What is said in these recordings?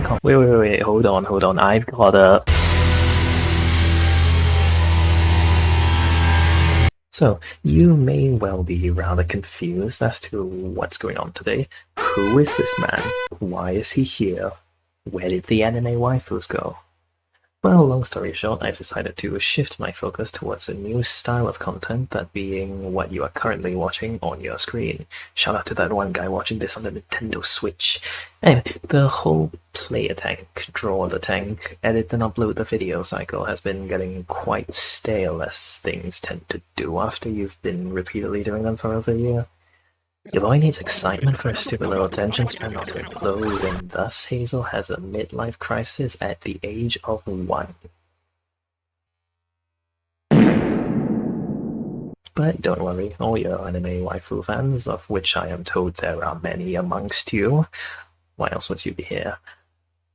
the Wait, hold on, I've got a... So, you may well be rather confused as to what's going on today. Who is this man? Why is he here? Where did the anime waifus go? Well, long story short, I've decided to shift my focus towards a new style of content, that being what you are currently watching on your screen. Shout out to that one guy watching this on the Nintendo Switch. Anyway, the whole play a tank, draw the tank, edit and upload the video cycle has been getting quite stale, as things tend to do after you've been repeatedly doing them for over a year. Your boy needs excitement for a stupid little attention span not to implode, and thus Hazel has a midlife crisis at the age of 1. But don't worry, all your anime waifu fans, of which I am told there are many amongst you, why else would you be here?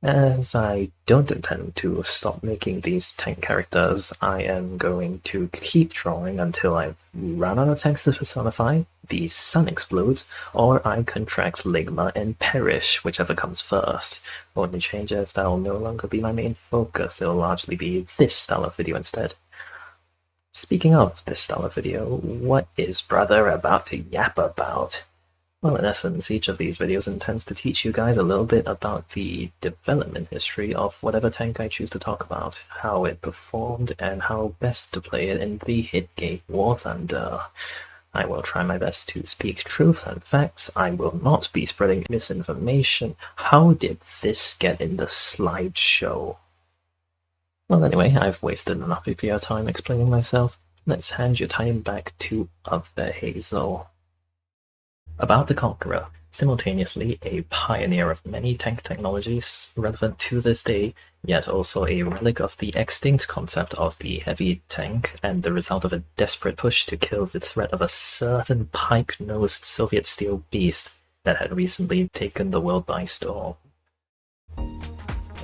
As I don't intend to stop making these tank characters, I am going to keep drawing until I've run out of tanks to personify, the sun explodes, or I contract Ligma and perish, whichever comes first. Only changes that will no longer be my main focus, it'll largely be this style of video instead. Speaking of this style of video, what is brother about to yap about? Well, in essence, each of these videos intends to teach you guys a little bit about the development history of whatever tank I choose to talk about, how it performed, and how best to play it in the hit game War Thunder. I will try my best to speak truth and facts. I will not be spreading misinformation. How did this get in the slideshow? Well, anyway, I've wasted enough of your time explaining myself. Let's hand your time back to other Hazel. About the Conqueror, simultaneously a pioneer of many tank technologies relevant to this day, yet also a relic of the extinct concept of the heavy tank, and the result of a desperate push to kill the threat of a certain pike-nosed Soviet steel beast that had recently taken the world by storm.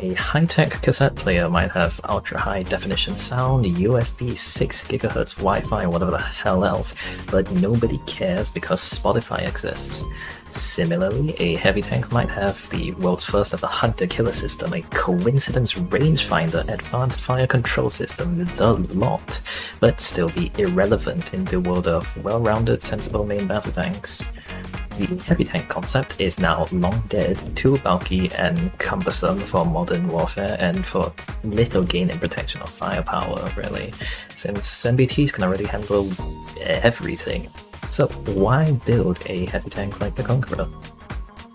A high-tech cassette player might have ultra-high definition sound, USB 6 GHz Wi-Fi, whatever the hell else, but nobody cares because Spotify exists. Similarly, a heavy tank might have the world's first ever hunter-killer system, a coincidence rangefinder advanced fire control system, the lot, but still be irrelevant in the world of well-rounded, sensible main battle tanks. The heavy tank concept is now long dead, too bulky and cumbersome for modern warfare, and for little gain in protection of firepower, really, since NBTs can already handle everything. So why build a heavy tank like the Conqueror?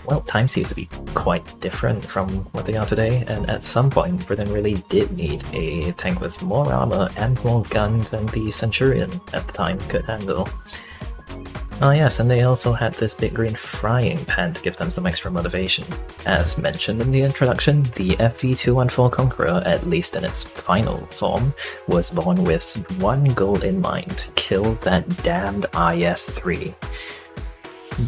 Well, times seems to be quite different from what they are today, and at some point Britain really did need a tank with more armor and more gun than the Centurion at the time could handle. Ah yes, and they also had this big green frying pan to give them some extra motivation. As mentioned in the introduction, the FV214 Conqueror, at least in its final form, was born with one goal in mind: kill that damned IS-3.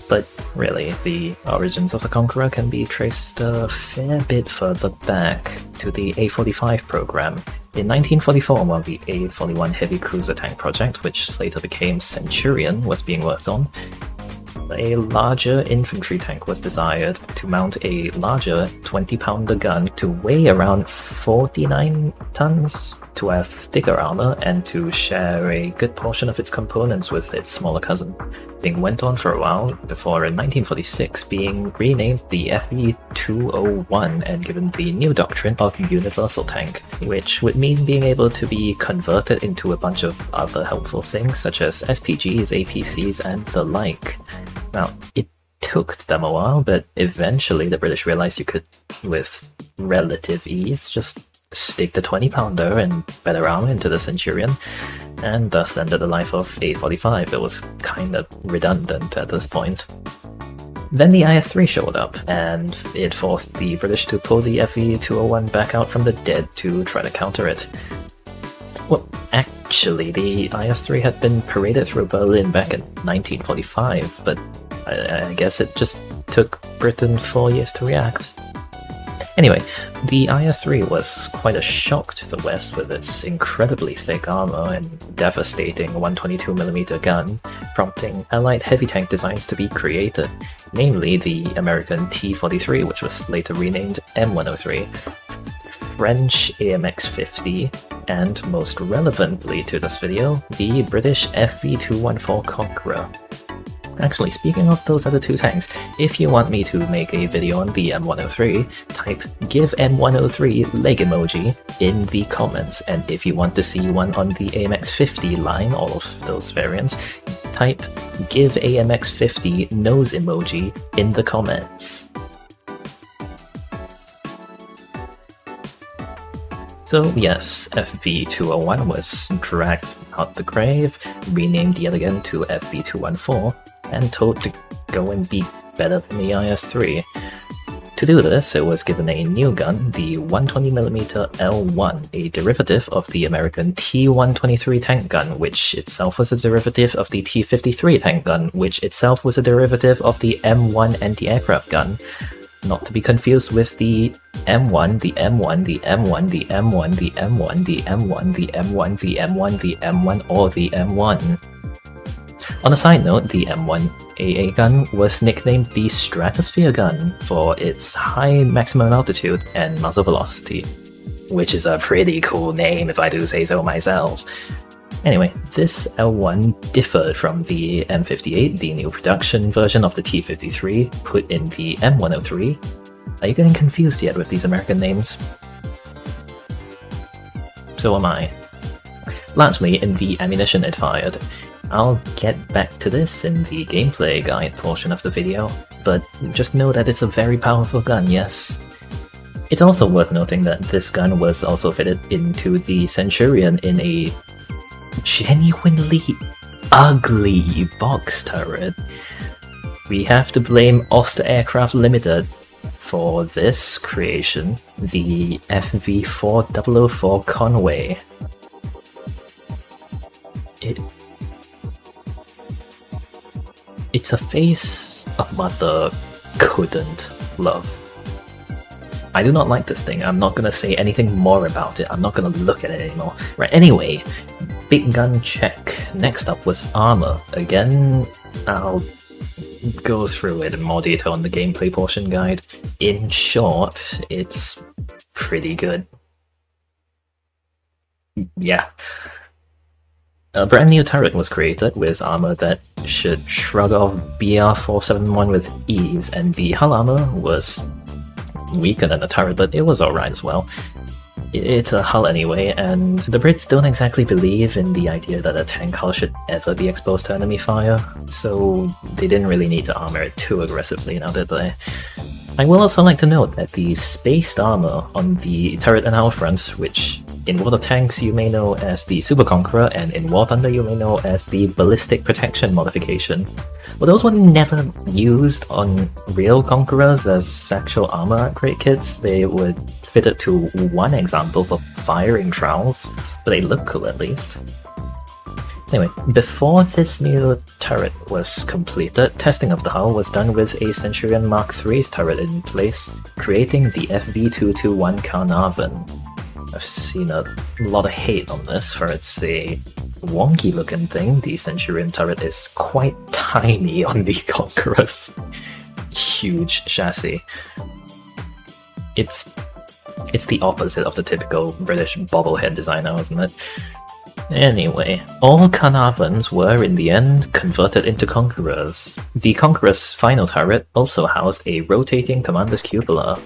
But really, the origins of the Conqueror can be traced a fair bit further back, to the A-45 program. In 1944, while the A-41 heavy cruiser tank project, which later became Centurion, was being worked on, a larger infantry tank was desired to mount a larger 20-pounder gun to weigh around 49 tons, to have thicker armor, and to share a good portion of its components with its smaller cousin. Thing went on for a while, before in 1946 being renamed the FV201 and given the new doctrine of Universal Tank, which would mean being able to be converted into a bunch of other helpful things such as SPGs, APCs, and the like. Now, it took them a while, but eventually the British realized you could, with relative ease, just stick the 20-pounder and better armor into the Centurion, and thus ended the life of A-45. It was kinda redundant at this point. Then the IS-3 showed up, and it forced the British to pull the FV201 back out from the dead to try to counter it. Well, actually, the IS-3 had been paraded through Berlin back in 1945, but I guess it just took Britain 4 years to react. Anyway, the IS-3 was quite a shock to the West with its incredibly thick armor and devastating 122mm gun, prompting Allied heavy tank designs to be created, namely the American T-43, which was later renamed M103, French AMX-50, and most relevantly to this video, the British FV214 Conqueror. Actually, speaking of those other two tanks, if you want me to make a video on the M103, type give M103 leg emoji in the comments, and if you want to see one on the AMX50 line, all of those variants, type give AMX50 nose emoji in the comments. So yes, FV201 was dragged out the grave, renamed yet again to FV214, and told to go and be better than the IS-3. To do this, it was given a new gun, the 120mm L1, a derivative of the American T-123 tank gun, which itself was a derivative of the T-53 tank gun, which itself was a derivative of the M1 anti-aircraft gun. Not to be confused with the M1, the M1, the M1, the M1, the M1, the M1, the M1, the M1, the M1, or the M1. On a side note, the M1 AA gun was nicknamed the Stratosphere gun for its high maximum altitude and muzzle velocity, which is a pretty cool name if I do say so myself. Anyway, this L1 differed from the M58, the new production version of the T-53 put in the M103. Are you getting confused yet with these American names? So am I. Largely in the ammunition it fired. I'll get back to this in the gameplay guide portion of the video, but just know that it's a very powerful gun, yes. It's also worth noting that this gun was also fitted into the Centurion in a genuinely ugly box turret. We have to blame Oster Aircraft Limited for this creation, the FV4004 Conway. It's a face a mother couldn't love. I do not like this thing. I'm not gonna say anything more about it. I'm not gonna look at it anymore. Right, anyway, big gun check. Next up was armor. Again, I'll go through it in more detail in the gameplay portion guide. In short, it's pretty good. Yeah. A brand new turret was created with armor that should shrug off BR-471 with ease, and the hull armor was weaker than the turret, but it was alright as well. It's a hull anyway, and the Brits don't exactly believe in the idea that a tank hull should ever be exposed to enemy fire, so they didn't really need to armor it too aggressively, now did they? I will also like to note that the spaced armor on the turret and hull front, which in World of Tanks you may know as the Super Conqueror, and in War Thunder you may know as the Ballistic Protection modification. Well, those were never used on real Conquerors as actual armor upgrade kits. They were fitted to one example for firing trowels, but they look cool at least. Anyway, before this new turret was completed, testing of the hull was done with a Centurion Mark III's turret in place, creating the FV221 Carnarvon. I've seen a lot of hate on this, for it's a wonky looking thing. The Centurion turret is quite tiny on the Conqueror's huge chassis. It's the opposite of the typical British bobblehead design now, isn't it? Anyway, all Carnarvons were in the end converted into Conquerors. The Conqueror's final turret also housed a rotating commander's cupola,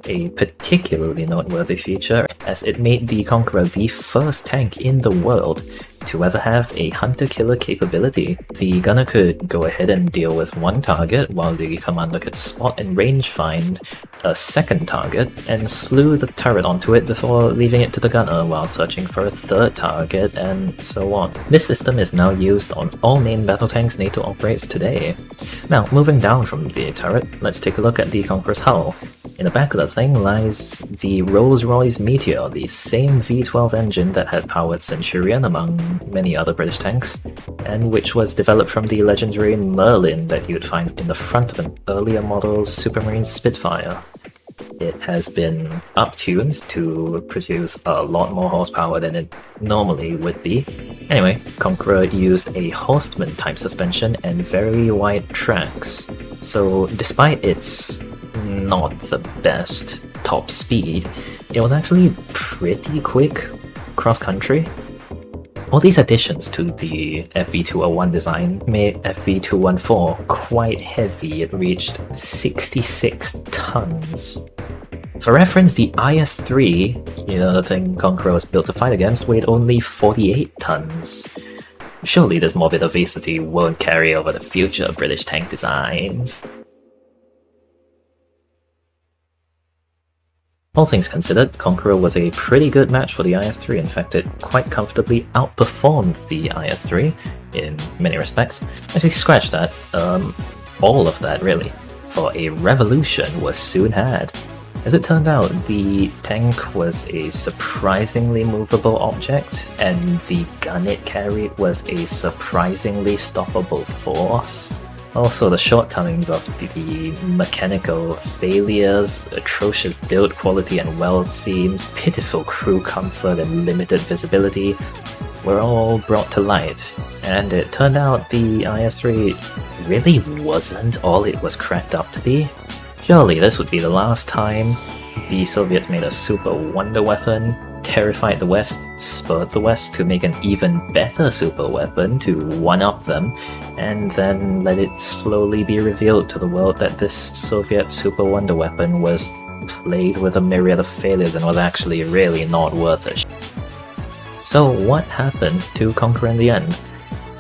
a particularly noteworthy feature as it made the Conqueror the first tank in the world to ever have a hunter-killer capability. The gunner could go ahead and deal with one target, while the commander could spot and range find a second target and slew the turret onto it before leaving it to the gunner while searching for a third target, and so on. This system is now used on all main battle tanks NATO operates today. Now, moving down from the turret, let's take a look at the Conqueror's hull. In the back of the thing lies the Rolls-Royce Meteor, the same V12 engine that had powered Centurion among many other British tanks, and which was developed from the legendary Merlin that you'd find in the front of an earlier model Supermarine Spitfire. it has been uptuned to produce a lot more horsepower than it normally would be. Anyway, Conqueror used a Horseman type suspension and very wide tracks, so despite its not the best top speed, it was actually pretty quick cross-country. All these additions to the FV201 design made FV214 quite heavy. It reached 66 tons. For reference, the IS-3, the thing Conqueror was built to fight against, weighed only 48 tons. Surely this morbid obesity won't carry over the future British tank designs. All things considered, Conqueror was a pretty good match for the IS-3. In fact, it quite comfortably outperformed the IS-3 in many respects. Actually, scratch that. All of that, really. For a revolution was soon had. As it turned out, the tank was a surprisingly movable object, and the gun it carried was a surprisingly stoppable force. Also, the shortcomings of the mechanical failures, atrocious build quality and weld seams, pitiful crew comfort and limited visibility were all brought to light, and it turned out the IS-3 really wasn't all it was cracked up to be. Surely this would be the last time the Soviets made a super wonder weapon, terrified the West, spurred the West to make an even better super weapon to one-up them, and then let it slowly be revealed to the world that this Soviet super wonder weapon was plagued with a myriad of failures and was actually really not worth a shit. So what happened to Conqueror in the end?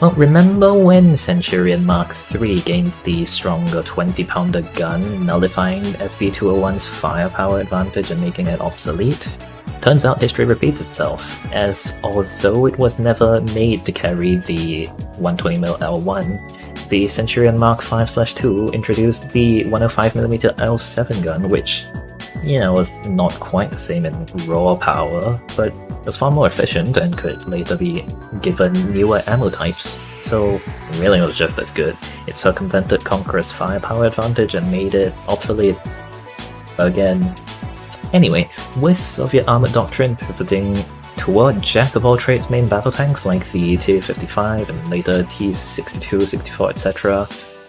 Well, remember when Centurion Mark III gained the stronger 20-pounder gun, nullifying FV201's firepower advantage and making it obsolete? Turns out history repeats itself, as although it was never made to carry the 120mm L1, the Centurion Mark V/2 introduced the 105mm L7 gun, which, was not quite the same in raw power, but was far more efficient and could later be given newer ammo types. So really it was just as good. It circumvented Conqueror's firepower advantage and made it obsolete again. Anyway, with Soviet armored doctrine pivoting toward jack-of-all-trades main battle tanks like the Tu-55 and later T-62, 64, etc.,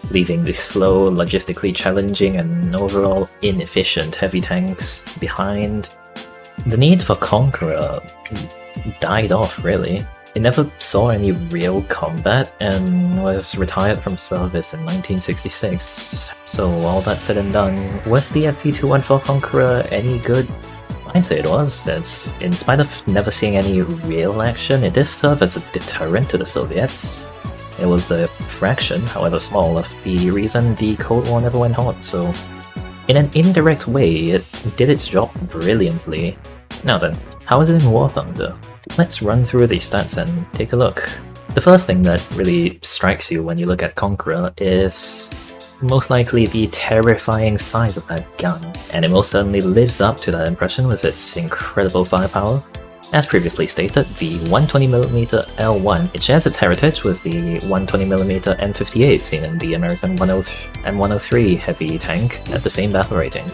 leaving the slow, logistically challenging and overall inefficient heavy tanks behind, the need for Conqueror died off, really. It never saw any real combat and was retired from service in 1966. So all that said and done, was the FV214 Conqueror any good? I'd say it was. In spite of never seeing any real action, it did serve as a deterrent to the Soviets. It was a fraction, however small, of the reason the Cold War never went hot, so in an indirect way, it did its job brilliantly. Now then, how is it in War Thunder? Let's run through the stats and take a look. The first thing that really strikes you when you look at Conqueror is most likely the terrifying size of that gun, and it most certainly lives up to that impression with its incredible firepower. As previously stated, the 120mm L1, it shares its heritage with the 120mm M58 seen in the American M103 heavy tank at the same battle rating.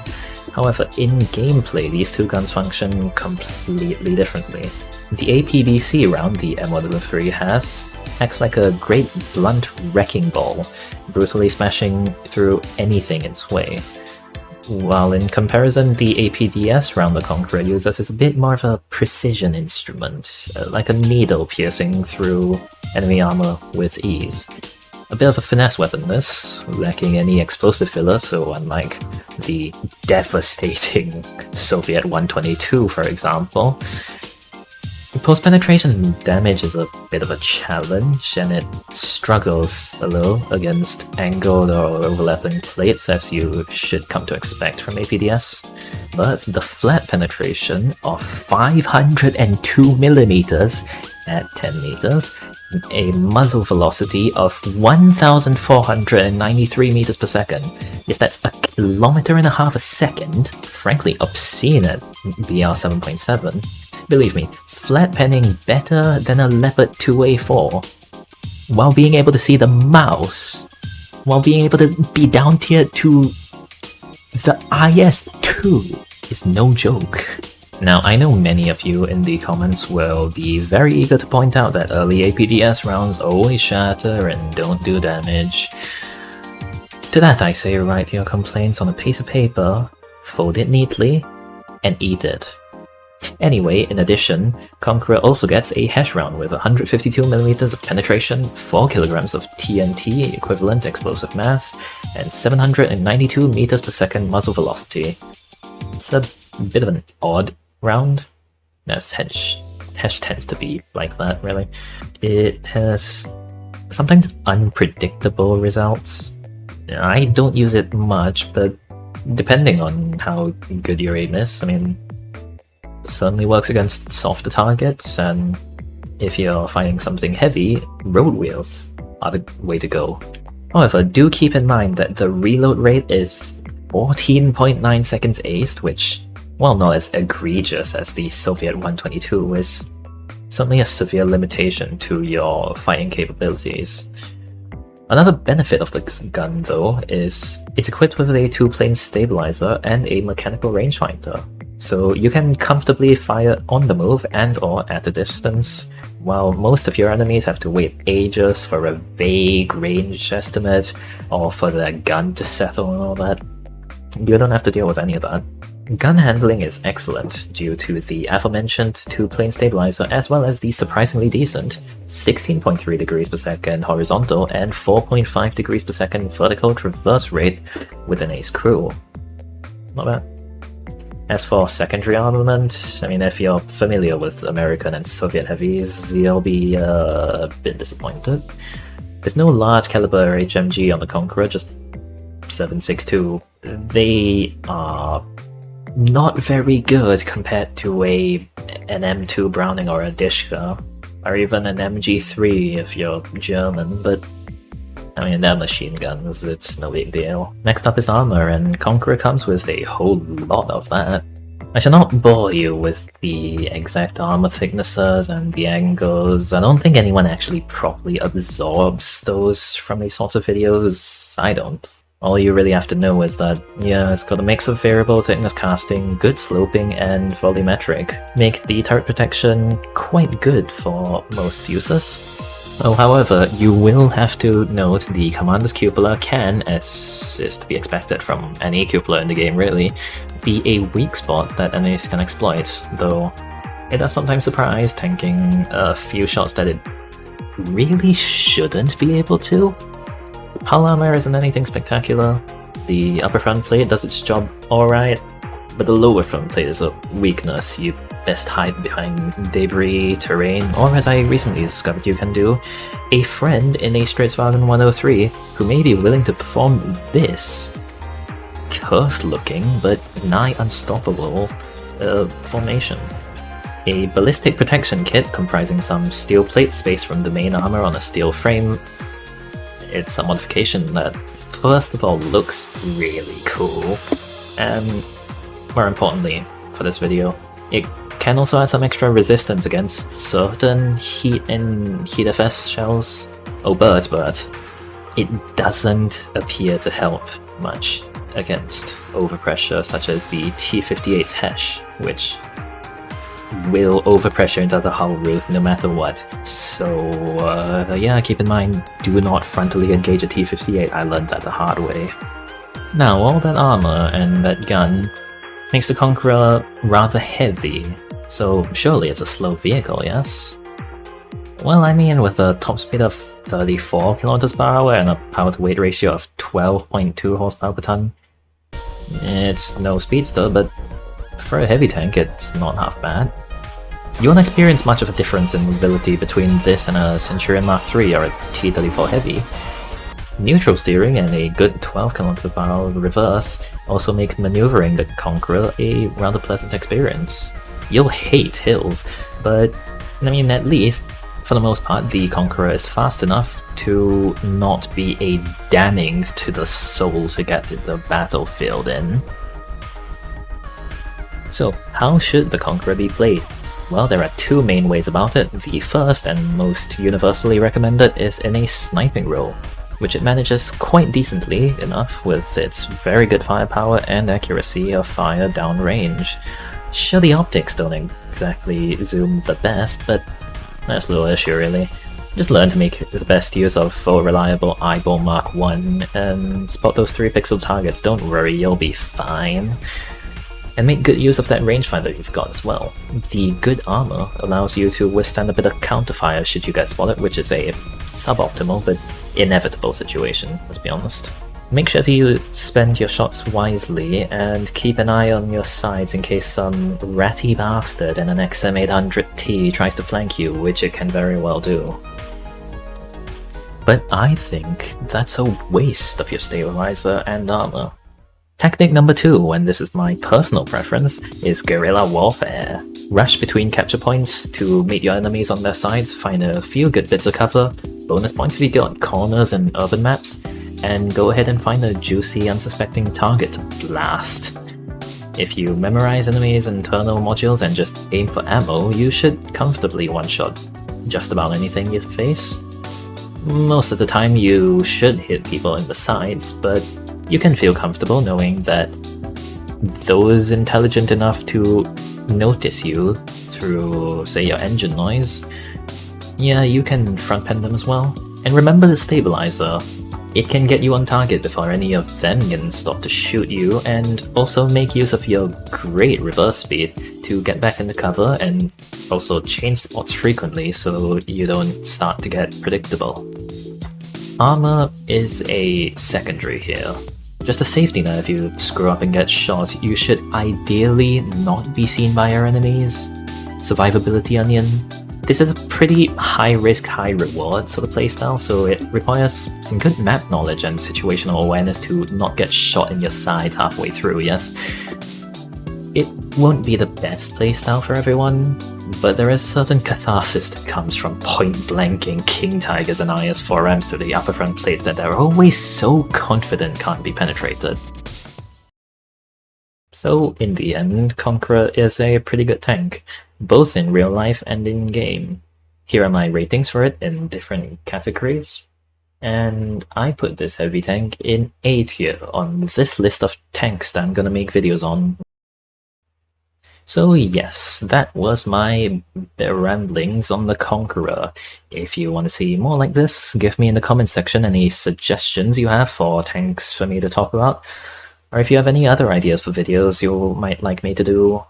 However, in gameplay, these two guns function completely differently. The APBC round the M103 has acts like a great blunt wrecking ball, brutally smashing through anything in its way. While in comparison, the APDS round the Conqueror uses is a bit more of a precision instrument, like a needle piercing through enemy armor with ease. A bit of a finesse weapon this, lacking any explosive filler, so unlike the devastating Soviet 122 for example. Post-penetration damage is a bit of a challenge, and it struggles a little against angled or overlapping plates, as you should come to expect from APDS. But the flat penetration of 502mm at 10 meters, a muzzle velocity of 1,493 meters per second, yes, that's 1.5 kilometers a second, frankly obscene at BR 7.7. Believe me, flat penning better than a Leopard 2A4, while being able to see the mouse, while being able to be down tiered to the IS-2. is no joke. Now, I know many of you in the comments will be very eager to point out that early APDS rounds always shatter and don't do damage. To that I say, write your complaints on a piece of paper, fold it neatly, and eat it. Anyway, in addition, Conqueror also gets a Hesh round with 152mm of penetration, 4 kilograms of TNT equivalent explosive mass, and 792 meters per second muzzle velocity. It's a bit of an odd round, as Hesh tends to be like that, really. It has sometimes unpredictable results. I don't use it much, but depending on how good your aim is, I mean, certainly works against softer targets, and if you're fighting something heavy, road wheels are the way to go. However, do keep in mind that the reload rate is 14.9 seconds aced, which, while not as egregious as the Soviet 122, is certainly a severe limitation to your fighting capabilities. Another benefit of this gun, though, is it's equipped with a 2-plane stabilizer and a mechanical rangefinder, so you can comfortably fire on the move and or at a distance, while most of your enemies have to wait ages for a vague range estimate or for their gun to settle and all that. You don't have to deal with any of that. Gun handling is excellent due to the aforementioned 2-plane stabilizer, as well as the surprisingly decent 16.3 degrees per second horizontal and 4.5 degrees per second vertical traverse rate with an ace crew. Not bad. As for secondary armament, I mean, if you're familiar with American and Soviet heavies, you'll be a bit disappointed. There's no large caliber HMG on the Conqueror, just 7.62. They are not very good compared to an M2 Browning or a Dishka, or even an MG3 if you're German, but I mean, they're machine guns, it's no big deal. Next up is armor, and Conqueror comes with a whole lot of that. I shall not bore you with the exact armor thicknesses and the angles. I don't think anyone actually properly absorbs those from these sorts of videos. I don't. All you really have to know is that, yeah, it's got a mix of variable thickness casting, good sloping, and volumetric. Make the turret protection quite good for most users. Oh, however, you will have to note the Commander's Cupola can, as is to be expected from any cupola in the game really, be a weak spot that enemies can exploit, though it does sometimes surprise, tanking a few shots that it really shouldn't be able to. Hull armor isn't anything spectacular, the upper front plate does its job alright, but the lower front plate is a weakness you best hide behind debris, terrain, or as I recently discovered you can do, a friend in a Strv 103 who may be willing to perform this cursed looking but nigh unstoppable formation. A ballistic protection kit comprising some steel plate spaced from the main armor on a steel frame. It's a modification that, first of all, looks really cool, and more importantly for this video, it can also add some extra resistance against certain heat and heat FS shells. Oh, but it doesn't appear to help much against overpressure such as the T-58's Hesh, which will overpressure into the hull roof no matter what. So yeah, keep in mind, do not frontally engage a T-58, I learned that the hard way. Now, all that armor and that gun makes the Conqueror rather heavy, so surely it's a slow vehicle, yes? Well, I mean, with a top speed of 34 km per hour and a power to weight ratio of 12.2 horsepower per ton, it's no speedster, but for a heavy tank, it's not half bad. You won't experience much of a difference in mobility between this and a Centurion Mark III or a T-34 Heavy. Neutral steering and a good 12 km per hour reverse also make maneuvering the Conqueror a rather pleasant experience. You'll hate hills, but I mean, at least, for the most part, the Conqueror is fast enough to not be a damning to the soul to get to the battlefield in. So, how should the Conqueror be played? Well, there are two main ways about it. The first, and most universally recommended, is in a sniping role. which it manages quite decently enough with its very good firepower and accuracy of fire downrange. Sure, the optics don't exactly zoom the best, but that's a little issue really. Just learn to make the best use of full reliable eyeball Mark 1 and spot those 3 pixel targets. Don't worry, you'll be fine. And make good use of that rangefinder you've got as well. The good armor allows you to withstand a bit of counterfire should you get spotted, which is a suboptimal but inevitable situation, let's be honest. Make sure to spend your shots wisely and keep an eye on your sides in case some ratty bastard in an XM800T tries to flank you, which it can very well do. But I think that's a waste of your stabilizer and armor. Technique number 2, and this is my personal preference, is guerrilla warfare. Rush between capture points to meet your enemies on their sides, find a few good bits of cover, bonus points if you got corners and urban maps, and go ahead and find a juicy unsuspecting target to blast. If you memorize enemies' internal modules and just aim for ammo, you should comfortably one-shot just about anything you face. Most of the time you should hit people in the sides, but you can feel comfortable knowing that those intelligent enough to notice you through, say, your engine noise, yeah, you can front pen them as well. And remember the stabilizer. It can get you on target before any of them can stop to shoot you, and also make use of your great reverse speed to get back into cover and also change spots frequently so you don't start to get predictable. Armor is a secondary here. Just a safety net if you screw up and get shot. You should ideally not be seen by your enemies. Survivability onion. This is a pretty high risk, high reward sort of playstyle, so it requires some good map knowledge and situational awareness to not get shot in your sides halfway through, yes? It won't be the best playstyle for everyone, but there is a certain catharsis that comes from point-blanking King Tigers and IS-4Ms to the upper front plates that they're always so confident can't be penetrated. So in the end, Conqueror is a pretty good tank, both in real life and in game. Here are my ratings for it in different categories, and I put this heavy tank in A tier on this list of tanks that I'm gonna make videos on. So yes, that was my ramblings on the Conqueror. If you want to see more like this, give me in the comments section any suggestions you have for tanks for me to talk about, or if you have any other ideas for videos you might like me to do.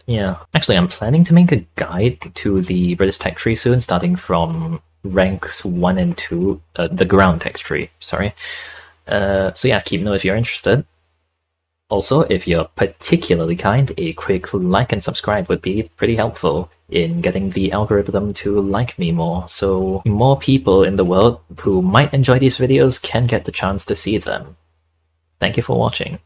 Yeah, actually I'm planning to make a guide to the British tech tree soon, starting from ranks 1 and 2, the ground tech tree, sorry. So yeah, keep note if you're interested. Also, if you're particularly kind, a quick like and subscribe would be pretty helpful in getting the algorithm to like me more, so more people in the world who might enjoy these videos can get the chance to see them. Thank you for watching.